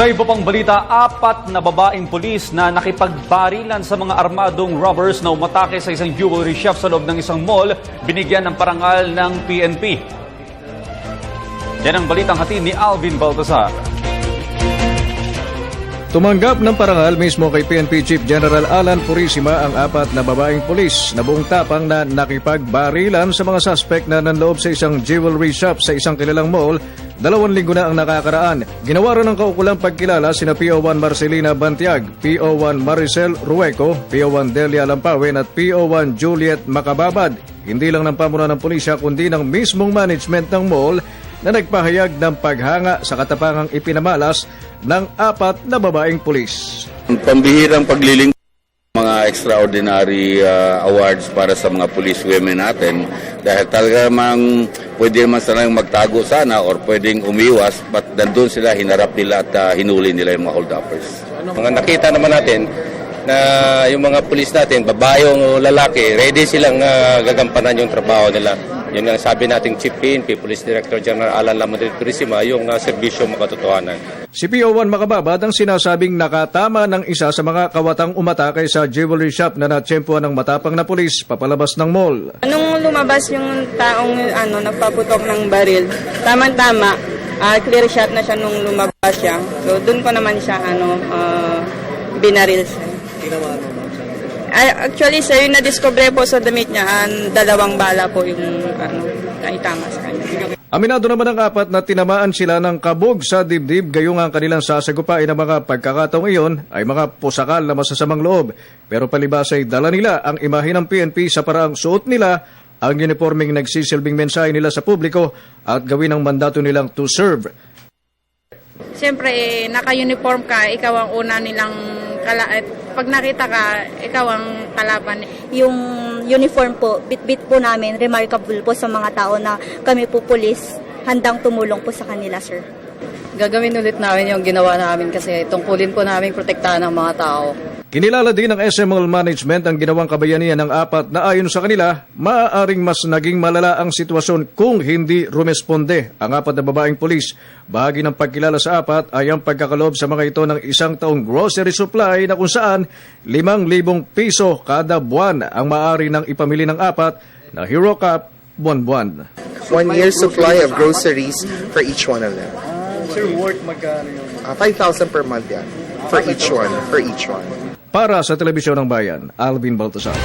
Sa iba pang balita, 4 na babaeng pulis na nakipagbarilan sa mga armadong robbers na umatake sa isang jewelry shop sa loob ng isang mall, binigyan ng parangal ng PNP. Yan ang balitang hatid ni Alvin Baltazar. Tumanggap ng parangal mismo kay PNP Chief General Alan Purisima ang 4 na babaeng pulis na buong tapang na nakipagbarilan sa mga suspect na nanloob sa isang jewelry shop sa isang kilalang mall. 2 linggo na ang nakakaraan. Ginawa rin ng kaukulang pagkilala sina PO1 Marcelina Bantiag, PO1 Maricel Rueco, PO1 Delia Lampawin at PO1 Juliet Macababad. Hindi lang ng pamunuan ng pulisya kundi ng mismong management ng mall na nagpahayag ng paghanga sa katapangang ipinamalas ng 4 na babaeng pulis. Pambihirang pagliling mga extraordinary awards para sa mga police women natin dahil talaga mang pwede naman silang magtago sana or pwedeng umiwas but nandun sila, hinarap nila at hinuli nila yung mga hold-uppers. Mga nakita naman natin na yung mga police natin, babae o lalaki, ready silang gagampanan yung trabaho nila. Yun ang sabi nating Chief PNP, Police Director General Alan Lamadrid Purisima, yung serbisyo makatotohanan. Si PO1 Macababad ang sinasabing nakatama ng isa sa mga kawatang umatake sa jewelry shop na natsyempuan ng matapang na pulis papalabas ng mall. Nung lumabas yung taong nagpaputok ng baril, tama-tama, clear shot na siya nung lumabas siya. So doon ko naman siya binaril siya. Actually, sir, yung na-discover po sa damit niya, 2 bala po yung naitama sa kanya. Aminado naman ang 4 na tinamaan sila ng kabog sa dibdib gayong ang kanilang sasagupain ng mga pagkakataong iyon ay mga pusakal na masasamang loob. Pero palibas ay dala nila ang imahe ng PNP sa paraang suot nila ang uniforming nagsisilbing mensahe nila sa publiko at gawin ang mandato nilang to serve. Siyempre, naka-uniform ka, ikaw ang una nilang pag nakita ka, ikaw ang kalaban. Yung uniform po, bit-bit po namin, remarkable po sa mga tao na kami po pulis, handang tumulong po sa kanila, sir. Gagawin ulit namin yung ginawa namin kasi tungkulin po namin protektahan ng mga tao. Kinilala din ng SML Management ang ginawang kabayanihan ng 4 na ayon sa kanila, maaaring mas naging malala ang sitwasyon kung hindi rumesponde ang 4 na babaeng pulis. Bahagi ng pagkilala sa 4 ay ang pagkakaloob sa mga ito ng 1 taong grocery supply na kung saan 5,000 piso kada buwan ang maaari ng ipamili ng 4 na Hero Cup buwan-buwan. 1 year supply of groceries for each one of them. Sir, worth magkano yun? 5,000 per month yan. For each one. Para sa Telebisyon ng Bayan, Alvin Baltazar.